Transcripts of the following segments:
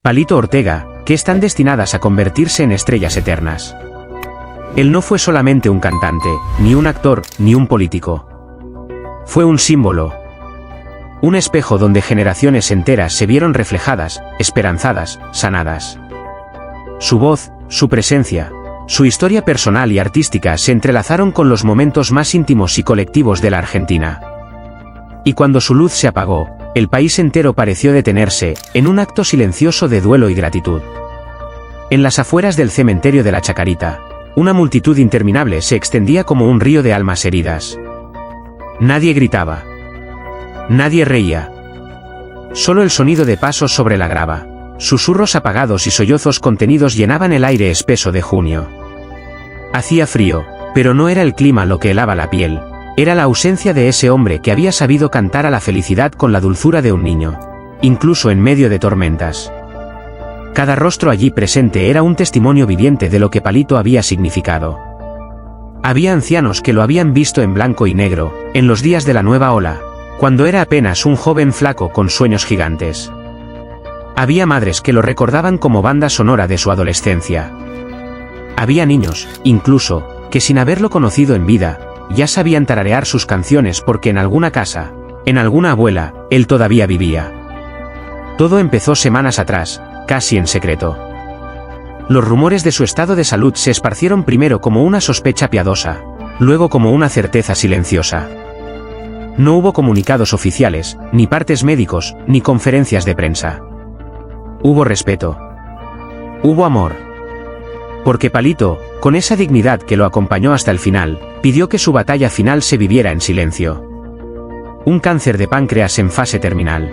Palito Ortega, que están destinadas a convertirse en estrellas eternas. Él no fue solamente un cantante, ni un actor, ni un político. Fue un símbolo. Un espejo donde generaciones enteras se vieron reflejadas, esperanzadas, sanadas. Su voz, su presencia, su historia personal y artística se entrelazaron con los momentos más íntimos y colectivos de la Argentina. Y cuando su luz se apagó, el país entero pareció detenerse, en un acto silencioso de duelo y gratitud. En las afueras del cementerio de la Chacarita, una multitud interminable se extendía como un río de almas heridas. Nadie gritaba. Nadie reía. Solo el sonido de pasos sobre la grava, susurros apagados y sollozos contenidos llenaban el aire espeso de junio. Hacía frío, pero no era el clima lo que helaba la piel, era la ausencia de ese hombre que había sabido cantar a la felicidad con la dulzura de un niño, incluso en medio de tormentas. Cada rostro allí presente era un testimonio viviente de lo que Palito había significado. Había ancianos que lo habían visto en blanco y negro, en los días de la nueva ola, cuando era apenas un joven flaco con sueños gigantes. Había madres que lo recordaban como banda sonora de su adolescencia. Había niños, incluso, que sin haberlo conocido en vida, ya sabían tararear sus canciones porque en alguna casa, en alguna abuela, él todavía vivía. Todo empezó semanas atrás, casi en secreto. Los rumores de su estado de salud se esparcieron primero como una sospecha piadosa, luego como una certeza silenciosa. No hubo comunicados oficiales, ni partes médicos, ni conferencias de prensa. Hubo respeto. Hubo amor. Porque Palito, con esa dignidad que lo acompañó hasta el final, pidió que su batalla final se viviera en silencio. Un cáncer de páncreas en fase terminal.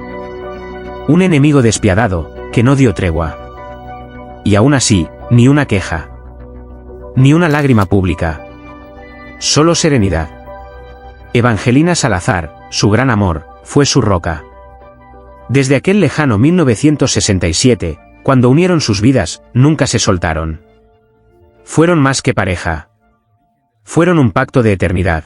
Un enemigo despiadado, que no dio tregua. Y aún así, ni una queja. Ni una lágrima pública. Solo serenidad. Evangelina Salazar, su gran amor, fue su roca. Desde aquel lejano 1967, cuando unieron sus vidas, nunca se soltaron. Fueron más que pareja. Fueron un pacto de eternidad.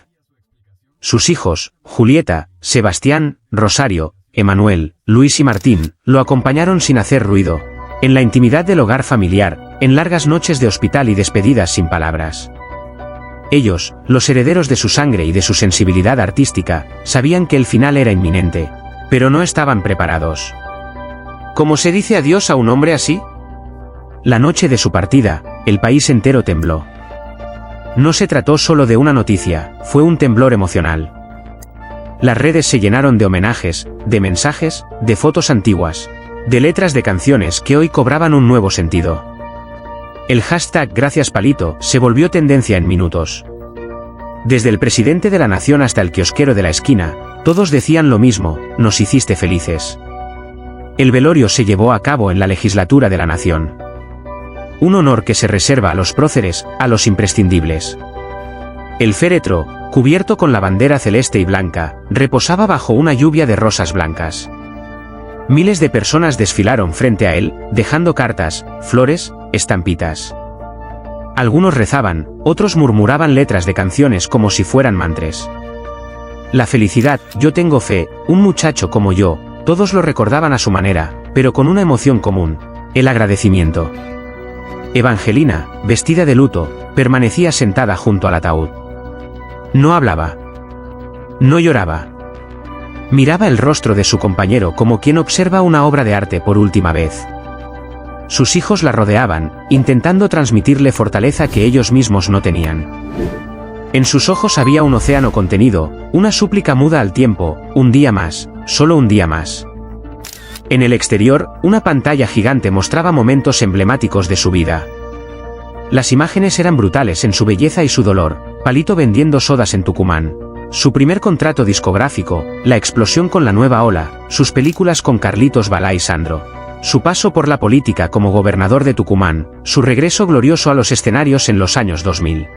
Sus hijos, Julieta, Sebastián, Rosario, Emanuel, Luis y Martín, lo acompañaron sin hacer ruido, en la intimidad del hogar familiar, en largas noches de hospital y despedidas sin palabras. Ellos, los herederos de su sangre y de su sensibilidad artística, sabían que el final era inminente, pero no estaban preparados. ¿Cómo se dice adiós a un hombre así? La noche de su partida, el país entero tembló. No se trató solo de una noticia, fue un temblor emocional. Las redes se llenaron de homenajes, de mensajes, de fotos antiguas, de letras de canciones que hoy cobraban un nuevo sentido. El hashtag Gracias Palito se volvió tendencia en minutos. Desde el presidente de la nación hasta el kiosquero de la esquina, todos decían lo mismo: nos hiciste felices. El velorio se llevó a cabo en la legislatura de la nación. Un honor que se reserva a los próceres, a los imprescindibles. El féretro, cubierto con la bandera celeste y blanca, reposaba bajo una lluvia de rosas blancas. Miles de personas desfilaron frente a él, dejando cartas, flores, estampitas. Algunos rezaban, otros murmuraban letras de canciones como si fueran mantras. La felicidad, yo tengo fe, un muchacho como yo, todos lo recordaban a su manera, pero con una emoción común: el agradecimiento. Evangelina, vestida de luto, permanecía sentada junto al ataúd. No hablaba. No lloraba. Miraba el rostro de su compañero como quien observa una obra de arte por última vez. Sus hijos la rodeaban, intentando transmitirle fortaleza que ellos mismos no tenían. En sus ojos había un océano contenido, una súplica muda al tiempo: un día más, solo un día más. En el exterior, una pantalla gigante mostraba momentos emblemáticos de su vida. Las imágenes eran brutales en su belleza y su dolor: Palito vendiendo sodas en Tucumán, su primer contrato discográfico, la explosión con la nueva ola, sus películas con Carlitos Balá y Sandro, su paso por la política como gobernador de Tucumán, su regreso glorioso a los escenarios en los años 2000.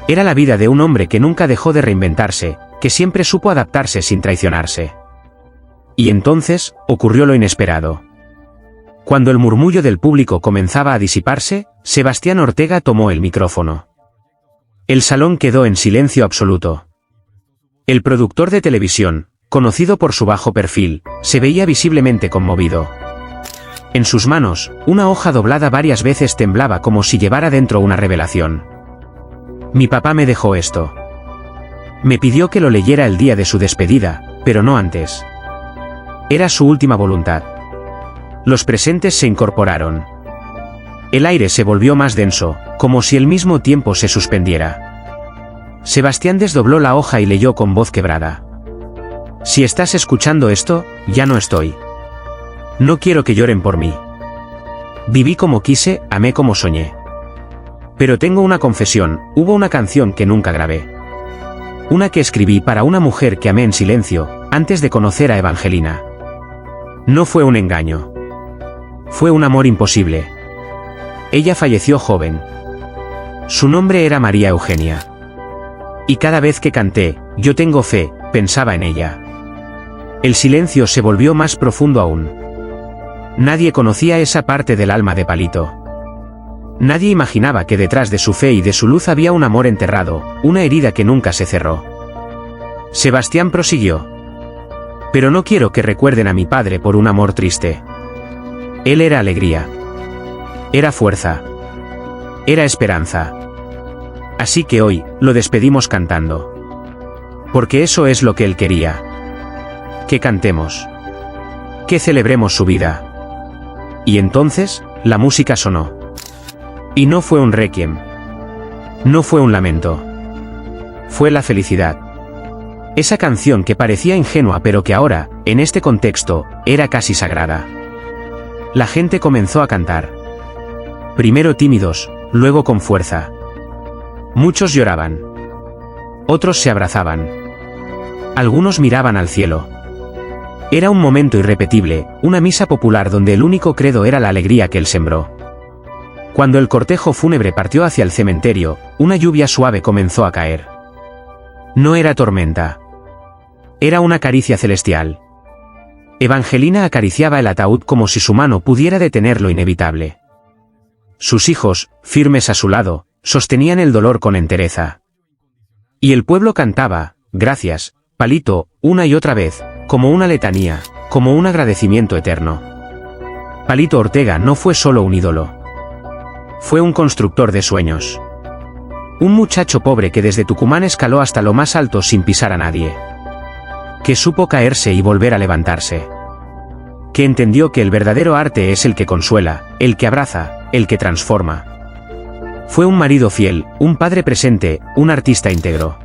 Era la vida de un hombre que nunca dejó de reinventarse, que siempre supo adaptarse sin traicionarse. Y entonces, ocurrió lo inesperado. Cuando el murmullo del público comenzaba a disiparse, Sebastián Ortega tomó el micrófono. El salón quedó en silencio absoluto. El productor de televisión, conocido por su bajo perfil, se veía visiblemente conmovido. En sus manos, una hoja doblada varias veces temblaba como si llevara dentro una revelación. Mi papá me dejó esto. Me pidió que lo leyera el día de su despedida, pero no antes. Era su última voluntad. Los presentes se incorporaron. El aire se volvió más denso, como si el mismo tiempo se suspendiera. Sebastián desdobló la hoja y leyó con voz quebrada. Si estás escuchando esto, ya no estoy. No quiero que lloren por mí. Viví como quise, amé como soñé. Pero tengo una confesión, hubo una canción que nunca grabé. Una que escribí para una mujer que amé en silencio, antes de conocer a Evangelina. No fue un engaño. Fue un amor imposible. Ella falleció joven. Su nombre era María Eugenia. Y cada vez que canté, yo tengo fe, pensaba en ella. El silencio se volvió más profundo aún. Nadie conocía esa parte del alma de Palito. Nadie imaginaba que detrás de su fe y de su luz había un amor enterrado, una herida que nunca se cerró. Sebastián prosiguió. Pero no quiero que recuerden a mi padre por un amor triste. Él era alegría. Era fuerza. Era esperanza. Así que hoy, lo despedimos cantando. Porque eso es lo que él quería. Que cantemos. Que celebremos su vida. Y entonces, la música sonó. Y no fue un requiem. No fue un lamento. Fue la felicidad. Esa canción que parecía ingenua pero que ahora, en este contexto, era casi sagrada. La gente comenzó a cantar. Primero tímidos, luego con fuerza. Muchos lloraban. Otros se abrazaban. Algunos miraban al cielo. Era un momento irrepetible, una misa popular donde el único credo era la alegría que él sembró. Cuando el cortejo fúnebre partió hacia el cementerio, una lluvia suave comenzó a caer. No era tormenta. Era una caricia celestial. Evangelina acariciaba el ataúd como si su mano pudiera detener lo inevitable. Sus hijos, firmes a su lado, sostenían el dolor con entereza. Y el pueblo cantaba, gracias, Palito, una y otra vez, como una letanía, como un agradecimiento eterno. Palito Ortega no fue solo un ídolo. Fue un constructor de sueños. Un muchacho pobre que desde Tucumán escaló hasta lo más alto sin pisar a nadie. Que supo caerse y volver a levantarse. Que entendió que el verdadero arte es el que consuela, el que abraza, el que transforma. Fue un marido fiel, un padre presente, un artista íntegro.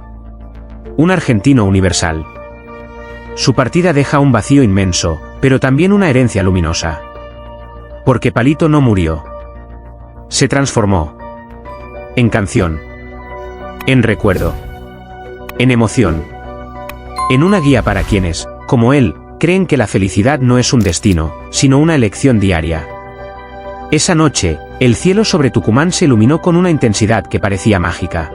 Un argentino universal. Su partida deja un vacío inmenso, pero también una herencia luminosa. Porque Palito no murió. Se transformó. En canción. En recuerdo. En emoción. En una guía para quienes, como él, creen que la felicidad no es un destino, sino una elección diaria. Esa noche, el cielo sobre Tucumán se iluminó con una intensidad que parecía mágica.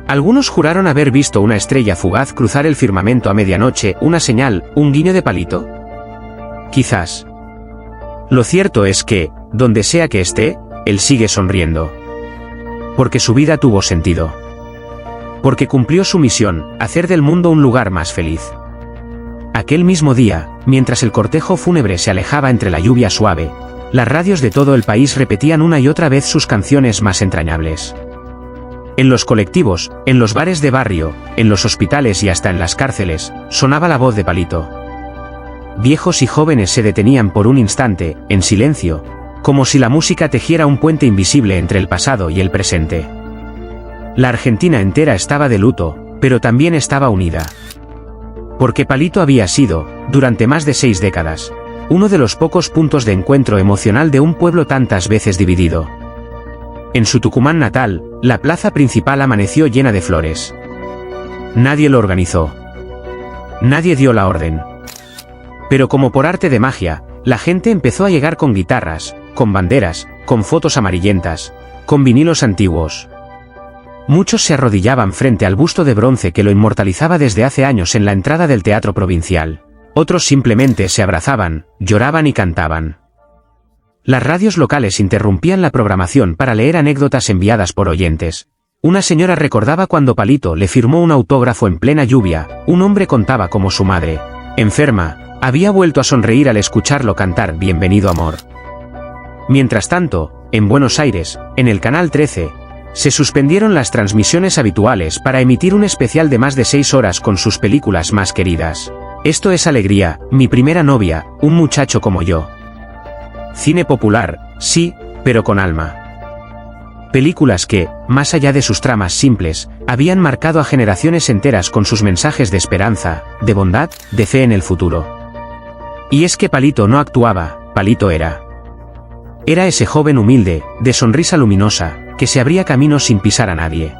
Algunos juraron haber visto una estrella fugaz cruzar el firmamento a medianoche, una señal, un guiño de Palito. Quizás. Lo cierto es que, donde sea que esté, él sigue sonriendo. Porque su vida tuvo sentido. Porque cumplió su misión, hacer del mundo un lugar más feliz. Aquel mismo día, mientras el cortejo fúnebre se alejaba entre la lluvia suave, las radios de todo el país repetían una y otra vez sus canciones más entrañables. En los colectivos, en los bares de barrio, en los hospitales y hasta en las cárceles, sonaba la voz de Palito. Viejos y jóvenes se detenían por un instante, en silencio, como si la música tejiera un puente invisible entre el pasado y el presente. La Argentina entera estaba de luto, pero también estaba unida. Porque Palito había sido, durante más de 6 décadas, uno de los pocos puntos de encuentro emocional de un pueblo tantas veces dividido. En su Tucumán natal, la plaza principal amaneció llena de flores. Nadie lo organizó. Nadie dio la orden. Pero como por arte de magia, la gente empezó a llegar con guitarras, con banderas, con fotos amarillentas, con vinilos antiguos. Muchos se arrodillaban frente al busto de bronce que lo inmortalizaba desde hace años en la entrada del Teatro Provincial. Otros simplemente se abrazaban, lloraban y cantaban. Las radios locales interrumpían la programación para leer anécdotas enviadas por oyentes. Una señora recordaba cuando Palito le firmó un autógrafo en plena lluvia, un hombre contaba cómo su madre, enferma, había vuelto a sonreír al escucharlo cantar Bienvenido amor. Mientras tanto, en Buenos Aires, en el Canal 13, se suspendieron las transmisiones habituales para emitir un especial de más de 6 horas con sus películas más queridas. Esto es Alegría, Mi primera novia, Un muchacho como yo. Cine popular, sí, pero con alma. Películas que, más allá de sus tramas simples, habían marcado a generaciones enteras con sus mensajes de esperanza, de bondad, de fe en el futuro. Y es que Palito no actuaba, Palito era. Era ese joven humilde, de sonrisa luminosa, que se abría camino sin pisar a nadie.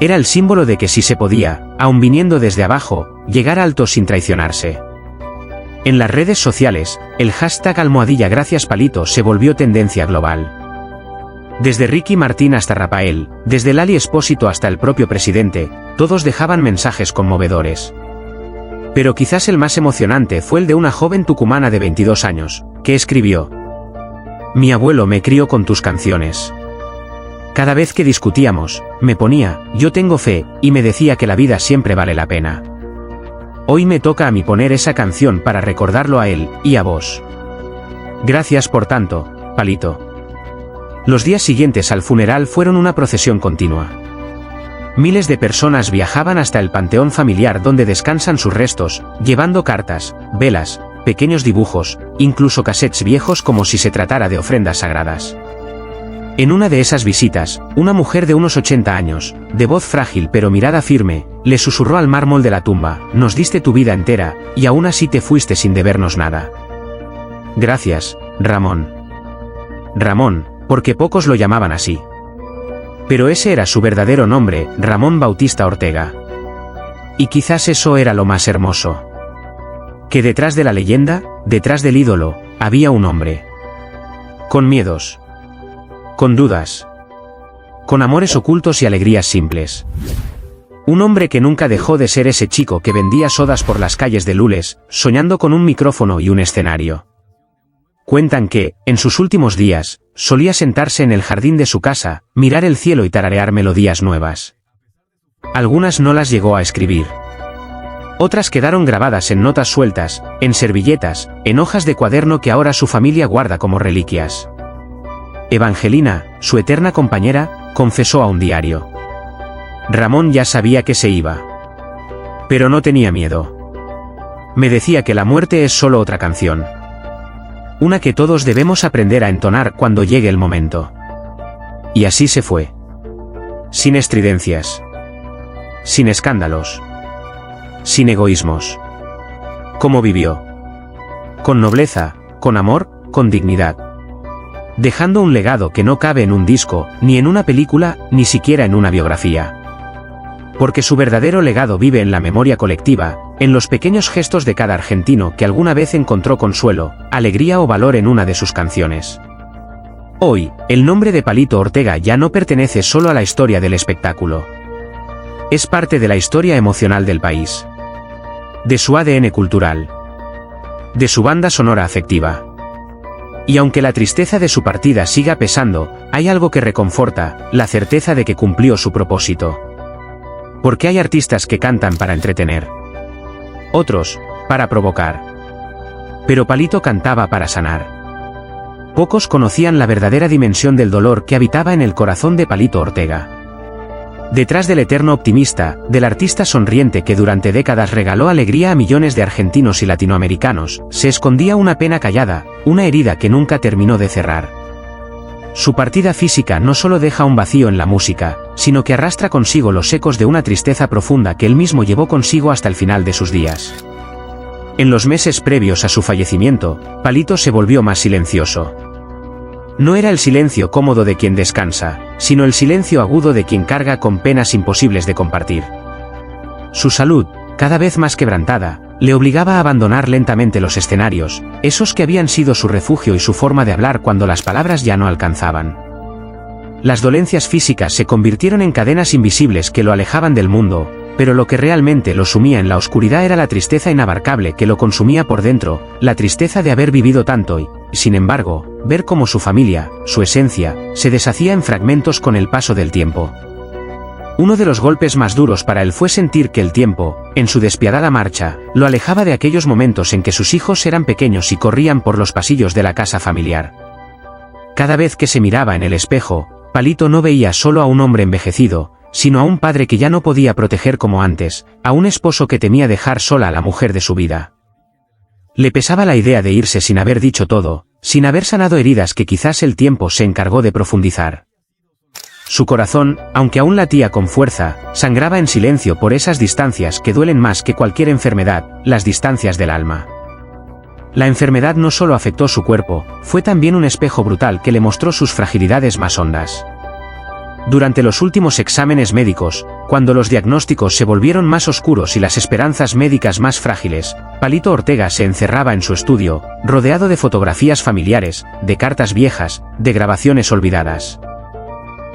Era el símbolo de que sí se podía, aun viniendo desde abajo, llegar alto sin traicionarse. En las redes sociales, el hashtag #Gracias Palito se volvió tendencia global. Desde Ricky Martin hasta Rafael, desde Lali Espósito hasta el propio presidente, todos dejaban mensajes conmovedores. Pero quizás el más emocionante fue el de una joven tucumana de 22 años, que escribió: Mi abuelo me crió con tus canciones. Cada vez que discutíamos, me ponía, yo tengo fe, y me decía que la vida siempre vale la pena. Hoy me toca a mí poner esa canción para recordarlo a él, y a vos. Gracias por tanto, Palito. Los días siguientes al funeral fueron una procesión continua. Miles de personas viajaban hasta el panteón familiar donde descansan sus restos, llevando cartas, velas, pequeños dibujos, incluso cassettes viejos como si se tratara de ofrendas sagradas. En una de esas visitas, una mujer de unos 80 años, de voz frágil pero mirada firme, le susurró al mármol de la tumba: nos diste tu vida entera, y aún así te fuiste sin debernos nada. Gracias, Ramón. Ramón, porque pocos lo llamaban así. Pero ese era su verdadero nombre, Ramón Bautista Ortega. Y quizás eso era lo más hermoso. Que detrás de la leyenda, detrás del ídolo, había un hombre. Con miedos. Con dudas. Con amores ocultos y alegrías simples. Un hombre que nunca dejó de ser ese chico que vendía sodas por las calles de Lules, soñando con un micrófono y un escenario. Cuentan que, en sus últimos días, solía sentarse en el jardín de su casa, mirar el cielo y tararear melodías nuevas. Algunas no las llegó a escribir. Otras quedaron grabadas en notas sueltas, en servilletas, en hojas de cuaderno que ahora su familia guarda como reliquias. Evangelina, su eterna compañera, confesó a un diario. Ramón ya sabía que se iba. Pero no tenía miedo. Me decía que la muerte es solo otra canción. Una que todos debemos aprender a entonar cuando llegue el momento. Y así se fue. Sin estridencias. Sin escándalos. Sin egoísmos. ¿Cómo vivió? Con nobleza, con amor, con dignidad. Dejando un legado que no cabe en un disco, ni en una película, ni siquiera en una biografía. Porque su verdadero legado vive en la memoria colectiva, en los pequeños gestos de cada argentino que alguna vez encontró consuelo, alegría o valor en una de sus canciones. Hoy, el nombre de Palito Ortega ya no pertenece solo a la historia del espectáculo. Es parte de la historia emocional del país. De su ADN cultural. De su banda sonora afectiva. Y aunque la tristeza de su partida siga pesando, hay algo que reconforta, la certeza de que cumplió su propósito. Porque hay artistas que cantan para entretener. Otros, para provocar. Pero Palito cantaba para sanar. Pocos conocían la verdadera dimensión del dolor que habitaba en el corazón de Palito Ortega. Detrás del eterno optimista, del artista sonriente que durante décadas regaló alegría a millones de argentinos y latinoamericanos, se escondía una pena callada, una herida que nunca terminó de cerrar. Su partida física no solo deja un vacío en la música, sino que arrastra consigo los ecos de una tristeza profunda que él mismo llevó consigo hasta el final de sus días. En los meses previos a su fallecimiento, Palito se volvió más silencioso. No era el silencio cómodo de quien descansa, sino el silencio agudo de quien carga con penas imposibles de compartir. Su salud, cada vez más quebrantada, le obligaba a abandonar lentamente los escenarios, esos que habían sido su refugio y su forma de hablar cuando las palabras ya no alcanzaban. Las dolencias físicas se convirtieron en cadenas invisibles que lo alejaban del mundo, pero lo que realmente lo sumía en la oscuridad era la tristeza inabarcable que lo consumía por dentro, la tristeza de haber vivido tanto y, sin embargo, ver cómo su familia, su esencia, se deshacía en fragmentos con el paso del tiempo. Uno de los golpes más duros para él fue sentir que el tiempo, en su despiadada marcha, lo alejaba de aquellos momentos en que sus hijos eran pequeños y corrían por los pasillos de la casa familiar. Cada vez que se miraba en el espejo, Palito no veía solo a un hombre envejecido, sino a un padre que ya no podía proteger como antes, a un esposo que temía dejar sola a la mujer de su vida. Le pesaba la idea de irse sin haber dicho todo, sin haber sanado heridas que quizás el tiempo se encargó de profundizar. Su corazón, aunque aún latía con fuerza, sangraba en silencio por esas distancias que duelen más que cualquier enfermedad, las distancias del alma. La enfermedad no solo afectó su cuerpo, fue también un espejo brutal que le mostró sus fragilidades más hondas. Durante los últimos exámenes médicos, cuando los diagnósticos se volvieron más oscuros y las esperanzas médicas más frágiles, Palito Ortega se encerraba en su estudio, rodeado de fotografías familiares, de cartas viejas, de grabaciones olvidadas.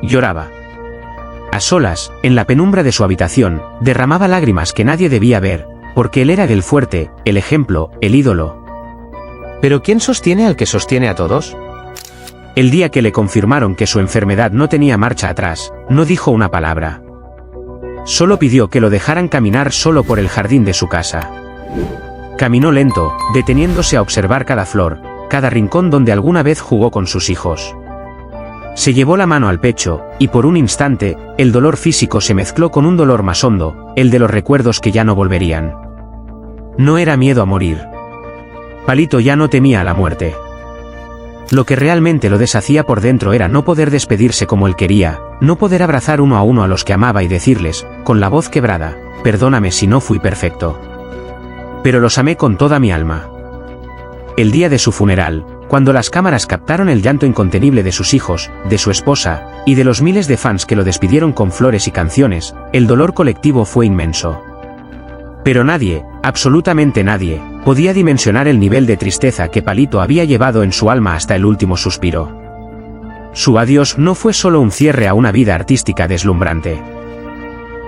Lloraba. A solas, en la penumbra de su habitación, derramaba lágrimas que nadie debía ver, porque él era el fuerte, el ejemplo, el ídolo. ¿Pero quién sostiene al que sostiene a todos? El día que le confirmaron que su enfermedad no tenía marcha atrás, no dijo una palabra. Solo pidió que lo dejaran caminar solo por el jardín de su casa. Caminó lento, deteniéndose a observar cada flor, cada rincón donde alguna vez jugó con sus hijos. Se llevó la mano al pecho, y por un instante, el dolor físico se mezcló con un dolor más hondo, el de los recuerdos que ya no volverían. No era miedo a morir. Palito ya no temía a la muerte. Lo que realmente lo deshacía por dentro era no poder despedirse como él quería, no poder abrazar uno a los que amaba y decirles, con la voz quebrada, perdóname si no fui perfecto. Pero los amé con toda mi alma. El día de su funeral, cuando las cámaras captaron el llanto incontenible de sus hijos, de su esposa, y de los miles de fans que lo despidieron con flores y canciones, el dolor colectivo fue inmenso. Pero nadie, absolutamente nadie, podía dimensionar el nivel de tristeza que Palito había llevado en su alma hasta el último suspiro. Su adiós no fue solo un cierre a una vida artística deslumbrante.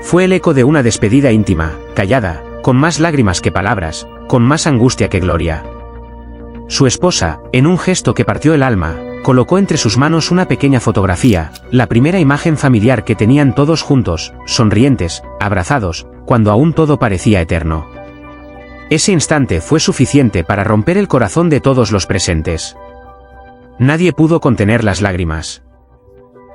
Fue el eco de una despedida íntima, callada, con más lágrimas que palabras, con más angustia que gloria. Su esposa, en un gesto que partió el alma, colocó entre sus manos una pequeña fotografía, la primera imagen familiar que tenían todos juntos, sonrientes, abrazados, cuando aún todo parecía eterno. Ese instante fue suficiente para romper el corazón de todos los presentes. Nadie pudo contener las lágrimas.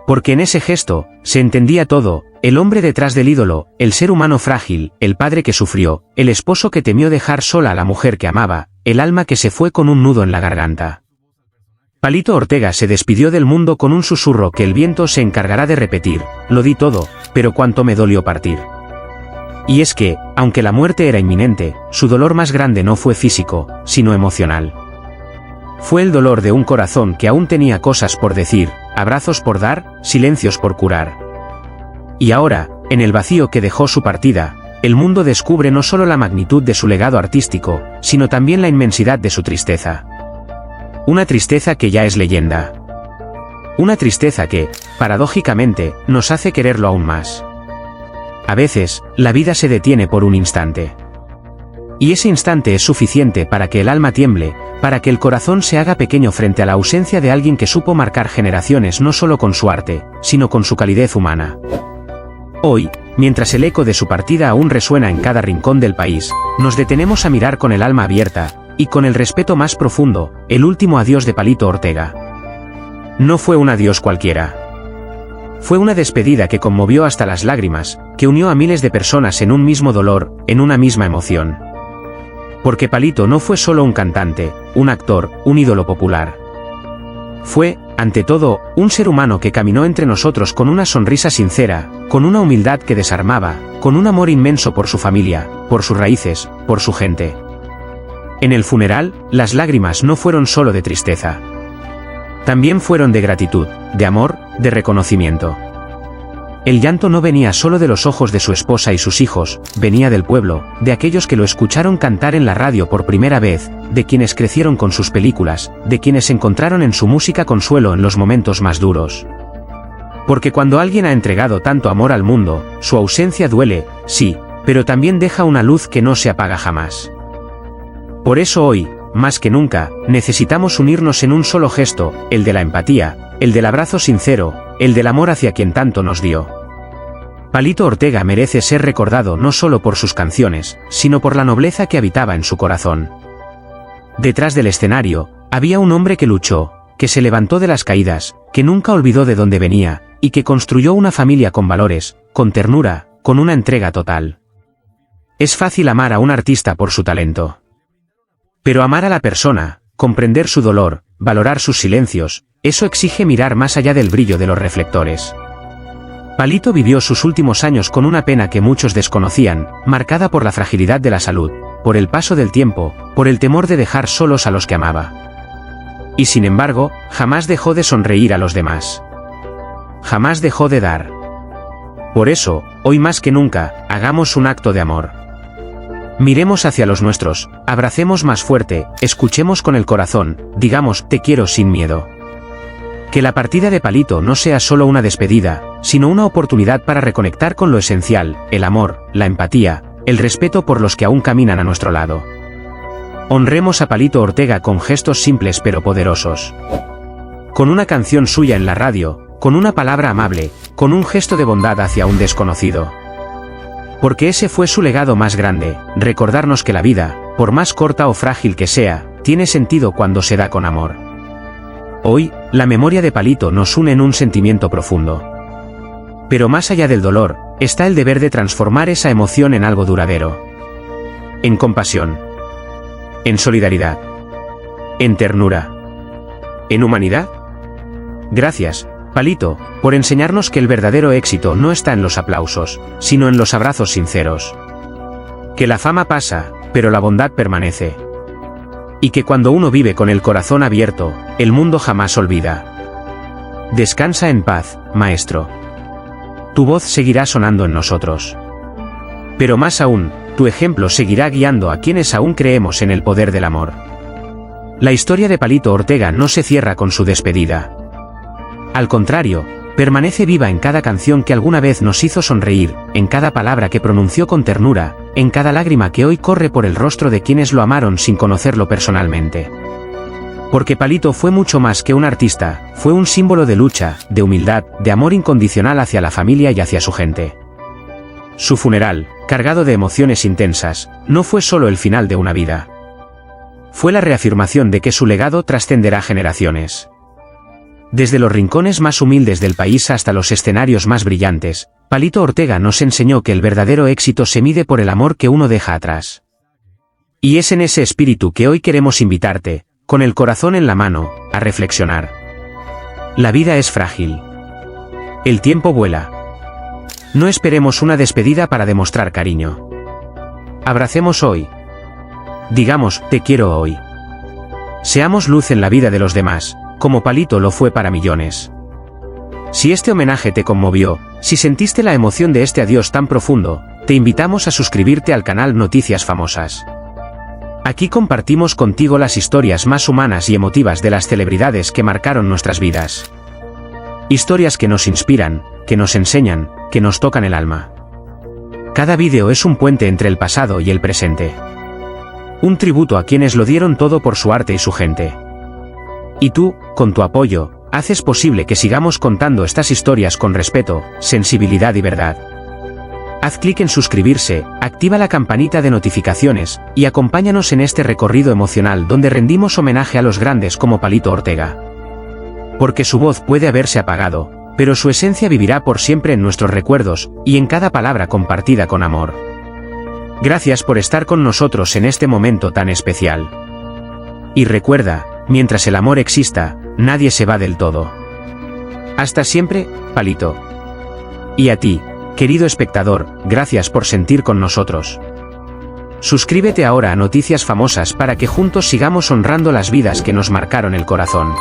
Porque en ese gesto, se entendía todo, el hombre detrás del ídolo, el ser humano frágil, el padre que sufrió, el esposo que temió dejar sola a la mujer que amaba, el alma que se fue con un nudo en la garganta. Palito Ortega se despidió del mundo con un susurro que el viento se encargará de repetir, lo di todo, pero cuánto me dolió partir. Y es que, aunque la muerte era inminente, su dolor más grande no fue físico, sino emocional. Fue el dolor de un corazón que aún tenía cosas por decir, abrazos por dar, silencios por curar. Y ahora, en el vacío que dejó su partida, el mundo descubre no solo la magnitud de su legado artístico, sino también la inmensidad de su tristeza. Una tristeza que ya es leyenda. Una tristeza que, paradójicamente, nos hace quererlo aún más. A veces, la vida se detiene por un instante. Y ese instante es suficiente para que el alma tiemble, para que el corazón se haga pequeño frente a la ausencia de alguien que supo marcar generaciones no solo con su arte, sino con su calidez humana. Hoy, mientras el eco de su partida aún resuena en cada rincón del país, nos detenemos a mirar con el alma abierta, y con el respeto más profundo, el último adiós de Palito Ortega. No fue un adiós cualquiera. Fue una despedida que conmovió hasta las lágrimas, que unió a miles de personas en un mismo dolor, en una misma emoción. Porque Palito no fue solo un cantante, un actor, un ídolo popular. Fue, ante todo, un ser humano que caminó entre nosotros con una sonrisa sincera, con una humildad que desarmaba, con un amor inmenso por su familia, por sus raíces, por su gente. En el funeral, las lágrimas no fueron solo de tristeza. También fueron de gratitud, de amor, de reconocimiento. El llanto no venía solo de los ojos de su esposa y sus hijos, venía del pueblo, de aquellos que lo escucharon cantar en la radio por primera vez, de quienes crecieron con sus películas, de quienes encontraron en su música consuelo en los momentos más duros. Porque cuando alguien ha entregado tanto amor al mundo, su ausencia duele, sí, pero también deja una luz que no se apaga jamás. Por eso hoy, más que nunca, necesitamos unirnos en un solo gesto, el de la empatía, el del abrazo sincero, el del amor hacia quien tanto nos dio. Palito Ortega merece ser recordado no solo por sus canciones, sino por la nobleza que habitaba en su corazón. Detrás del escenario, había un hombre que luchó, que se levantó de las caídas, que nunca olvidó de dónde venía, y que construyó una familia con valores, con ternura, con una entrega total. Es fácil amar a un artista por su talento. Pero amar a la persona, comprender su dolor, valorar sus silencios, eso exige mirar más allá del brillo de los reflectores. Palito vivió sus últimos años con una pena que muchos desconocían, marcada por la fragilidad de la salud, por el paso del tiempo, por el temor de dejar solos a los que amaba. Y sin embargo, jamás dejó de sonreír a los demás. Jamás dejó de dar. Por eso, hoy más que nunca, hagamos un acto de amor. Miremos hacia los nuestros, abracemos más fuerte, escuchemos con el corazón, digamos te quiero sin miedo. Que la partida de Palito no sea solo una despedida, sino una oportunidad para reconectar con lo esencial, el amor, la empatía, el respeto por los que aún caminan a nuestro lado. Honremos a Palito Ortega con gestos simples pero poderosos. Con una canción suya en la radio, con una palabra amable, con un gesto de bondad hacia un desconocido. Porque ese fue su legado más grande, recordarnos que la vida, por más corta o frágil que sea, tiene sentido cuando se da con amor. Hoy, la memoria de Palito nos une en un sentimiento profundo. Pero más allá del dolor, está el deber de transformar esa emoción en algo duradero. En compasión. En solidaridad. En ternura. En humanidad. Gracias, Palito, por enseñarnos que el verdadero éxito no está en los aplausos, sino en los abrazos sinceros. Que la fama pasa, pero la bondad permanece. Y que cuando uno vive con el corazón abierto, el mundo jamás olvida. Descansa en paz, maestro. Tu voz seguirá sonando en nosotros. Pero más aún, tu ejemplo seguirá guiando a quienes aún creemos en el poder del amor. La historia de Palito Ortega no se cierra con su despedida. Al contrario, permanece viva en cada canción que alguna vez nos hizo sonreír, en cada palabra que pronunció con ternura, en cada lágrima que hoy corre por el rostro de quienes lo amaron sin conocerlo personalmente. Porque Palito fue mucho más que un artista, fue un símbolo de lucha, de humildad, de amor incondicional hacia la familia y hacia su gente. Su funeral, cargado de emociones intensas, no fue solo el final de una vida. Fue la reafirmación de que su legado trascenderá generaciones. Desde los rincones más humildes del país hasta los escenarios más brillantes, Palito Ortega nos enseñó que el verdadero éxito se mide por el amor que uno deja atrás. Y es en ese espíritu que hoy queremos invitarte, con el corazón en la mano, a reflexionar. La vida es frágil. El tiempo vuela. No esperemos una despedida para demostrar cariño. Abracemos hoy. Digamos, te quiero hoy. Seamos luz en la vida de los demás, como Palito lo fue para millones. Si este homenaje te conmovió, si sentiste la emoción de este adiós tan profundo, te invitamos a suscribirte al canal Noticias Famosas. Aquí compartimos contigo las historias más humanas y emotivas de las celebridades que marcaron nuestras vidas. Historias que nos inspiran, que nos enseñan, que nos tocan el alma. Cada vídeo es un puente entre el pasado y el presente. Un tributo a quienes lo dieron todo por su arte y su gente. Y tú, con tu apoyo, haces posible que sigamos contando estas historias con respeto, sensibilidad y verdad. Haz clic en suscribirse, activa la campanita de notificaciones, y acompáñanos en este recorrido emocional donde rendimos homenaje a los grandes como Palito Ortega. Porque su voz puede haberse apagado, pero su esencia vivirá por siempre en nuestros recuerdos, y en cada palabra compartida con amor. Gracias por estar con nosotros en este momento tan especial. Y recuerda, mientras el amor exista, nadie se va del todo. Hasta siempre, Palito. Y a ti, querido espectador, gracias por sentir con nosotros. Suscríbete ahora a Noticias Famosas para que juntos sigamos honrando las vidas que nos marcaron el corazón.